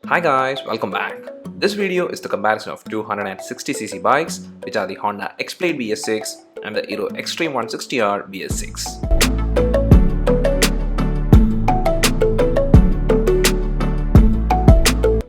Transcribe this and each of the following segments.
Hi guys, welcome back. This video is the comparison of 260cc bikes, which are the Honda X-Blade BS6 and the Aero Xtreme 160R BS6.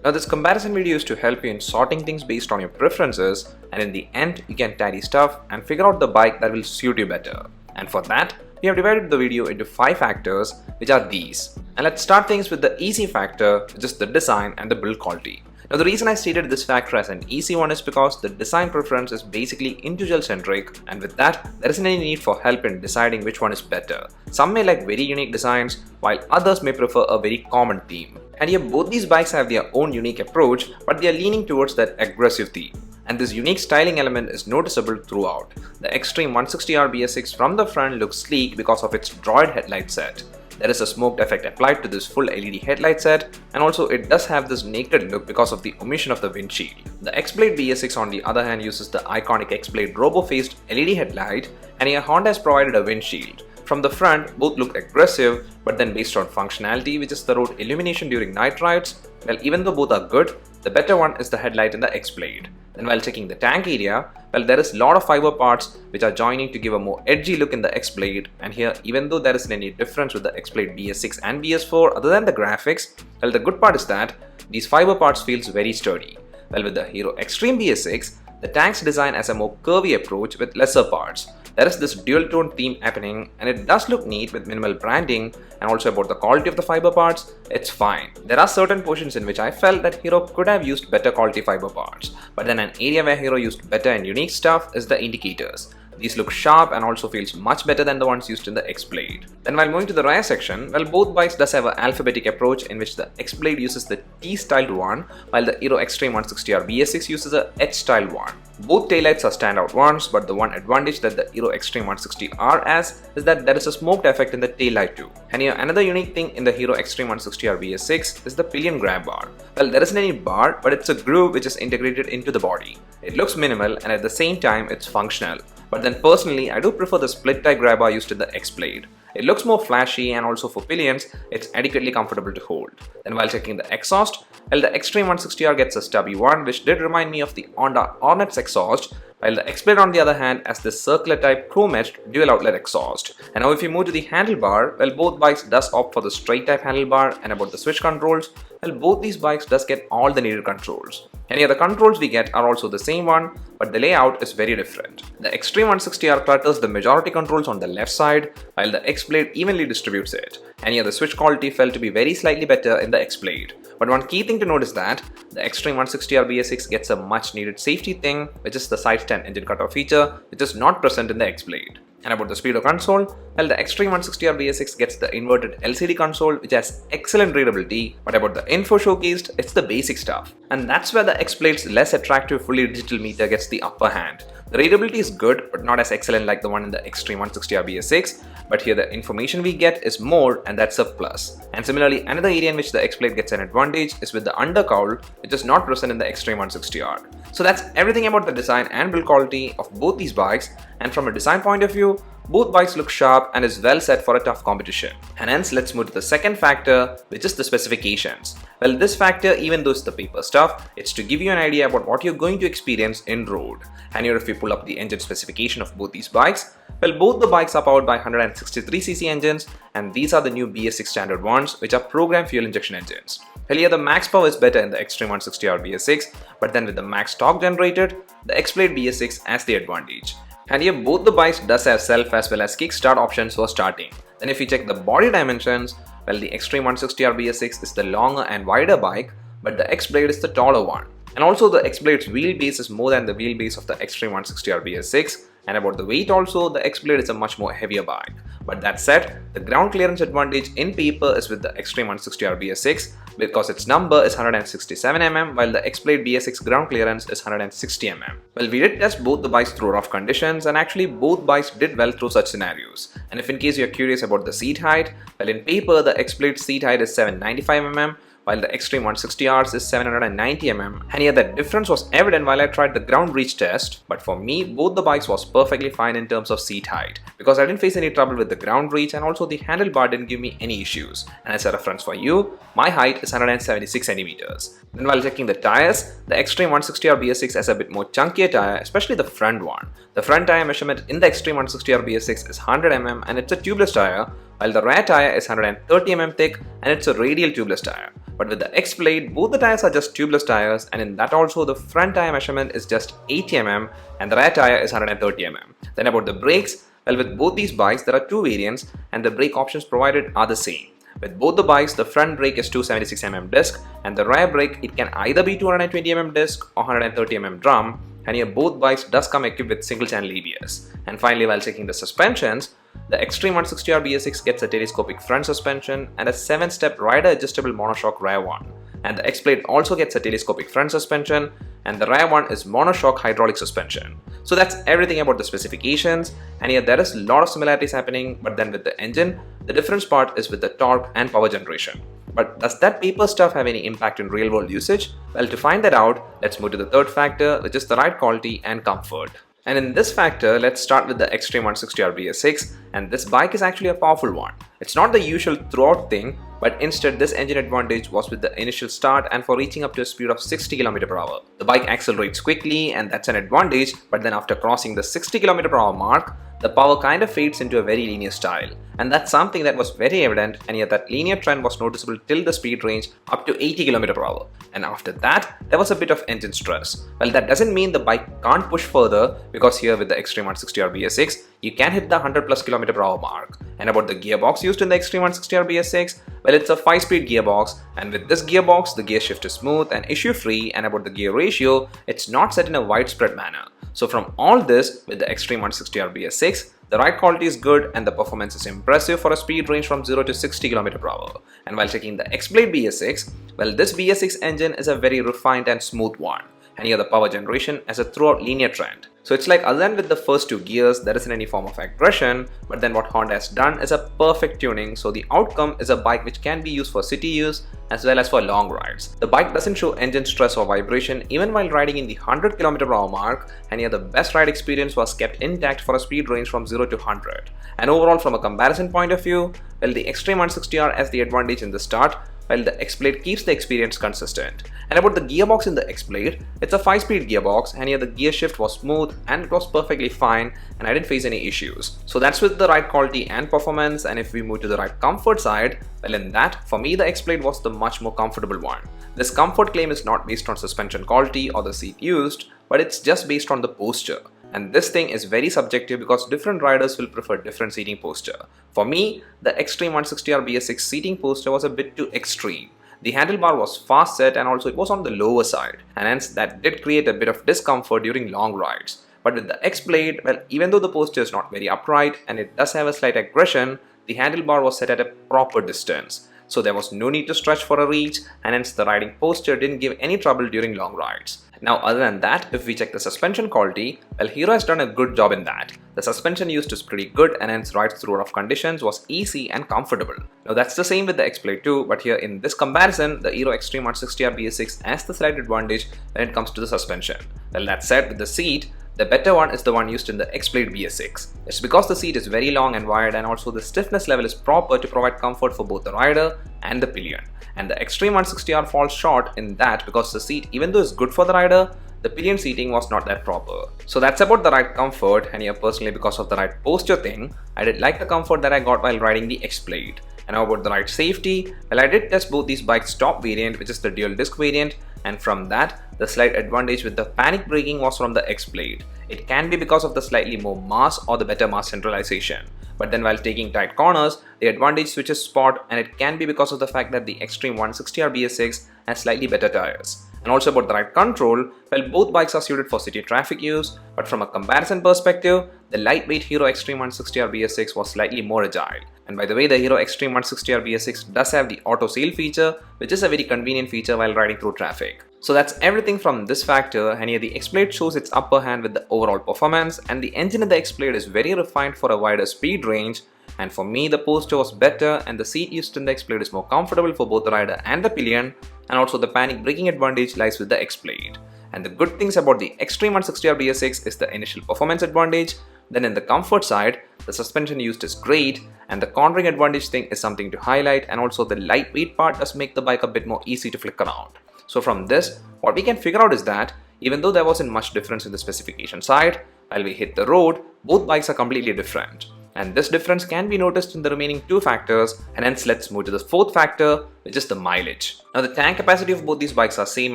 Now this comparison video is to help you in sorting things based on your preferences, and in the end you can tidy stuff and figure out the bike that will suit you better. And for that, we have divided the video into 5 factors, which are these. And let's start things with the easy factor, which is the design and the build quality. Now the reason I stated this factor as an easy one is because the design preference is basically individual centric, and with that there isn't any need for help in deciding which one is better. Some may like very unique designs, while others may prefer a very common theme. And here both these bikes have their own unique approach, but they are leaning towards that aggressive theme. And this unique styling element is noticeable throughout. The Xtreme 160R BS6 from the front looks sleek because of its droid headlight set. There is a smoked effect applied to this full LED headlight set, and also it does have this naked look because of the omission of the windshield. The X-Blade BS6 on the other hand uses the iconic X-Blade robo-faced LED headlight, and here Honda has provided a windshield. From the front, both look aggressive, but then based on functionality, which is the road illumination during night rides, well, even though both are good, the better one is the headlight in the X-Blade. Then while checking the tank area, well, there is a lot of fiber parts which are joining to give a more edgy look in the X-Blade, and here even though there isn't any difference with the X-Blade BS6 and BS4 other than the graphics, well, the good part is that these fiber parts feels very sturdy. Well, with the Aero Xtreme BS6, the tank's design has a more curvy approach with lesser parts. There is this dual tone theme happening, and it does look neat with minimal branding, and also about the quality of the fiber parts, it's fine. There are certain portions in which I felt that Hero could have used better quality fiber parts, but then an area where Hero used better and unique stuff is the indicators. These look sharp and also feels much better than the ones used in the X-Blade. Then while moving to the rear section, well, both bikes does have an alphabetic approach in which the X-Blade uses the T-styled one, while the Aero Xtreme 160R BS6 uses a H-styled one. Both taillights are standout ones, but the one advantage that the Aero Xtreme 160R has is that there is a smoked effect in the taillight too. And here another unique thing in the Aero Xtreme 160R BS6 is the pillion grab bar. Well, there isn't any bar, but it's a groove which is integrated into the body. It looks minimal and at the same time it's functional. But then personally, I do prefer the split tie grab bar used in the X-Blade. It looks more flashy, and also for pillions, it's adequately comfortable to hold. Then while checking the exhaust, well, the Xtreme 160R gets a stubby one, which did remind me of the Honda Hornets exhaust, while the X-Blade on the other hand has this circular type chrome-edged dual outlet exhaust. And now if you move to the handlebar, well, both bikes does opt for the straight type handlebar, and about the switch controls, well, both these bikes does get all the needed controls. And here the controls we get are also the same one, but the layout is very different. The Xtreme 160R clutters the majority controls on the left side, while the X-Blade evenly distributes it. And here the switch quality felt to be very slightly better in the X-Blade. But one key thing to note is that the Xtreme 160R BS6 gets a much needed safety thing, which is the side stand engine cutoff feature, which is not present in the X-Blade. And about the speedo console, well, the Xtreme 160R BS6 gets the inverted LCD console, which has excellent readability, but about the info showcased, it's the basic stuff. And that's where the X-Blade's less attractive fully digital meter gets the upper hand. The readability is good, but not as excellent like the one in the Xtreme 160R BS6, but here the information we get is more, and that's a plus. And similarly, another area in which the X-Blade gets an advantage is with the undercowl, which is not present in the Xtreme 160R. So that's everything about the design and build quality of both these bikes, and from a design point of view, both bikes look sharp and is well set for a tough competition. And hence, let's move to the second factor, which is the specifications. Well, this factor, even though it's the paper stuff, it's to give you an idea about what you're going to experience in road. And here if you pull up the engine specification of both these bikes, well, both the bikes are powered by 163cc engines, and these are the new BS6 standard ones, which are programmed fuel injection engines. Well, here the max power is better in the Xtreme 160R BS6, but then with the max torque generated, the X-Blade BS6 has the advantage. And here both the bikes does have self as well as kickstart options for starting. Then if you check the body dimensions, well, the Xtreme 160R BS6 is the longer and wider bike, but the X-Blade is the taller one. And also the X-Blade's wheelbase is more than the wheelbase of the Xtreme 160R BS6, and about the weight also, the X-Blade is a much more heavier bike. But that said, the ground clearance advantage in paper is with the Xtreme 160R BS6 because its number is 167 mm, while the X-Blade BS6 ground clearance is 160 mm. Well, we did test both the bikes through rough conditions, and actually both bikes did well through such scenarios. And if in case you're curious about the seat height, well, in paper the X-Blade seat height is 795 mm, while the Xtreme 160Rs is 790 mm, and here the difference was evident while I tried the ground reach test. But for me, both the bikes was perfectly fine in terms of seat height, because I didn't face any trouble with the ground reach, and also the handlebar didn't give me any issues. And as a reference for you, my height is 176 cm. Then while checking the tires, the Xtreme 160R BS6 has a bit more chunkier tire, especially the front one. The front tire measurement in the Xtreme 160R BS6 is 100 mm and it's a tubeless tire, while the rear tire is 130 mm thick and it's a radial tubeless tire. But with the X-Blade, both the tires are just tubeless tires, and in that also the front tire measurement is just 80 mm and the rear tire is 130 mm. Then about the brakes, well, with both these bikes there are two variants and the brake options provided are the same. With both the bikes, the front brake is 276 mm disc and the rear brake, it can either be 220 mm disc or 130 mm drum, and here both bikes does come equipped with single channel ABS. And finally, while checking the suspensions, the Xtreme 160R BS6 gets a telescopic front suspension and a 7-step rider adjustable monoshock rear one. And the X-Blade also gets a telescopic front suspension, and the rear one is monoshock hydraulic suspension. So that's everything about the specifications, and here there is a lot of similarities happening, but then with the engine, the difference part is with the torque and power generation. But does that paper stuff have any impact in real world usage? Well, to find that out, let's move to the third factor, which is the ride quality and comfort. And in this factor, let's start with the Xtreme 160R BS6, and this bike is actually a powerful one. It's not the usual throughout thing, but instead this engine advantage was with the initial start and for reaching up to a speed of 60 km/h. The bike accelerates quickly and that's an advantage, but then after crossing the 60 km/h mark, the power kind of fades into a very linear style, and that's something that was very evident, and yet that linear trend was noticeable till the speed range up to 80 km/h, and after that there was a bit of engine stress. Well, that doesn't mean the bike can't push further, because here with the Xtreme 160R BS6 you can hit the 100+ km/h mark. And about the gearbox used in the Xtreme 160R BS6, well, it's a 5-speed gearbox, and with this gearbox the gear shift is smooth and issue free, and about the gear ratio, it's not set in a widespread manner. So from all this, with the Xtreme 160R BS6, the ride quality is good and the performance is impressive for a speed range from 0 to 60 km/h. And while checking the X-Blade BS6, well, this BS6 engine is a very refined and smooth one, and here the power generation has a throughout linear trend. So it's like, other than with the first two gears, there isn't any form of aggression, but then what Honda has done is a perfect tuning, so the outcome is a bike which can be used for city use as well as for long rides. The bike doesn't show engine stress or vibration even while riding in the 100 km/h mark, and here the best ride experience was kept intact for a speed range from 0 to 100. And overall, from a comparison point of view, well, the Xtreme 160R has the advantage in the start, while the X-Blade keeps the experience consistent. And about the gearbox in the X-Blade, it's a 5-speed gearbox, and here the gear shift was smooth and it was perfectly fine, and I didn't face any issues. So that's with the ride quality and performance. And if we move to the ride comfort side, well, in that, for me the X-Blade was the much more comfortable one. This comfort claim is not based on suspension quality or the seat used, but it's just based on the posture. And this thing is very subjective because different riders will prefer different seating posture. For me, the Xtreme 160R BS6 seating posture was a bit too extreme. The handlebar was fast set and also it was on the lower side, and hence that did create a bit of discomfort during long rides. But with the X-Blade, well, even though the posture is not very upright and it does have a slight aggression, the handlebar was set at a proper distance. So there was no need to stretch for a reach, and hence the riding posture didn't give any trouble during long rides. Now, other than that, if we check the suspension quality, well, Hero has done a good job in that. The suspension used is pretty good, and hence rides through rough conditions was easy and comfortable. Now that's the same with the X-Blade too, but here in this comparison, the Hero Xtreme 160R BS6 has the slight advantage when it comes to the suspension. Well, that said, with the seat, the better one is the one used in the X-Blade BS6. It's because the seat is very long and wide, and also the stiffness level is proper to provide comfort for both the rider and the pillion. And the Xtreme 160R falls short in that because the seat, even though it's good for the rider, the pillion seating was not that proper. So that's about the ride comfort, and here personally, because of the ride posture thing, I did like the comfort that I got while riding the X-Blade. And now about the ride safety, well, I did test both these bikes' top variant, which is the dual disc variant, and from that, the slight advantage with the panic braking was from the X-Blade. It can be because of the slightly more mass or the better mass centralization. But then while taking tight corners, the advantage switches spot, and it can be because of the fact that the Xtreme 160R BS6 has slightly better tires. And also about the ride control, well, both bikes are suited for city traffic use, but from a comparison perspective, the lightweight Hero Xtreme 160R BS6 was slightly more agile. And by the way, the Hero Xtreme 160R BS6 does have the auto sail feature, which is a very convenient feature while riding through traffic. So that's everything from this factor, and here the X-Blade shows its upper hand with the overall performance, and the engine in the X-Blade is very refined for a wider speed range, And for me, the Poster was better and the seat used in the X-Blade is more comfortable for both the rider and the pillion, and also the panic braking advantage lies with the X-Blade. And the good things about the Xtreme 160R BS6 is the initial performance advantage. Then in the comfort side, the suspension used is great, and the cornering advantage thing is something to highlight, and also the lightweight part does make the bike a bit more easy to flick around. So from this, what we can figure out is that even though there wasn't much difference in the specification side, while we hit the road, both bikes are completely different. And this difference can be noticed in the remaining two factors, and hence let's move to the fourth factor, which is the mileage. Now the tank capacity of both these bikes are same,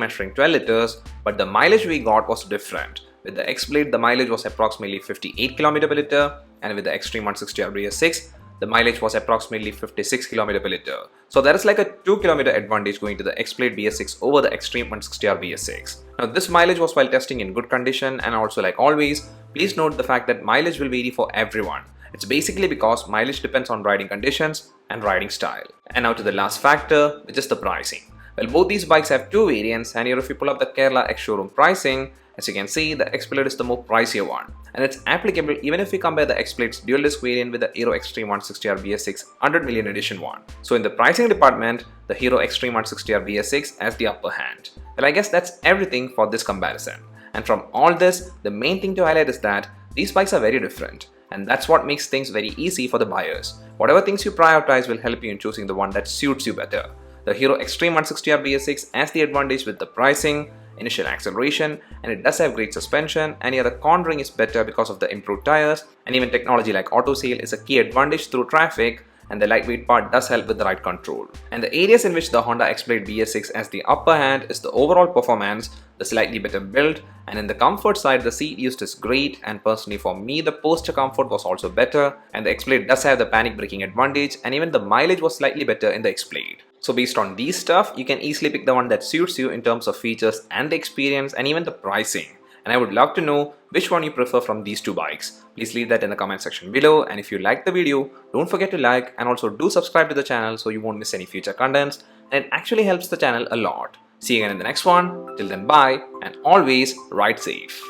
measuring 12 liters, but the mileage we got was different. With the X-Blade, the mileage was approximately 58 km per liter, and with the Xtreme 160R BS6, the mileage was approximately 56 km per liter. So there is like a 2 km advantage going to the X-Blade BS6 over the Xtreme 160R BS6. Now this mileage was while testing in good condition, and also like always, please note the fact that mileage will vary for everyone. It's basically because mileage depends on riding conditions and riding style. And now to the last factor, which is the pricing. Well, both these bikes have two variants, and here if you pull up the Kerala X showroom pricing, as you can see, the X-Blade is the more pricier one, and it's applicable even if we compare the X-Blade's dual disc variant with the Hero Xtreme 160R BS6 100 million edition one. So in the pricing department, the Hero Xtreme 160R BS6 has the upper hand. Well, I guess that's everything for this comparison. And from all this, the main thing to highlight is that these bikes are very different, and that's what makes things very easy for the buyers. Whatever things you prioritize will help you in choosing the one that suits you better. The Hero Xtreme 160R BS6 has the advantage with the pricing, initial acceleration, and it does have great suspension, and here the cornering is better because of the improved tires, and even technology like auto seal is a key advantage through traffic, and the lightweight part does help with the ride control. And the areas in which the Honda X-Blade BS6 has the upper hand is the overall performance, the slightly better build, and in the comfort side the seat used is great, and personally for me the Poster comfort was also better, and the X-Blade does have the panic braking advantage, and even the mileage was slightly better in the X-Blade. So based on these stuff, you can easily pick the one that suits you in terms of features and the experience and even the pricing. And I would love to know which one you prefer from these two bikes. Please leave that in the comment section below, and if you liked the video, don't forget to like and also do subscribe to the channel so you won't miss any future contents, and it actually helps the channel a lot. See you again in the next one. Till then, bye, and always ride safe.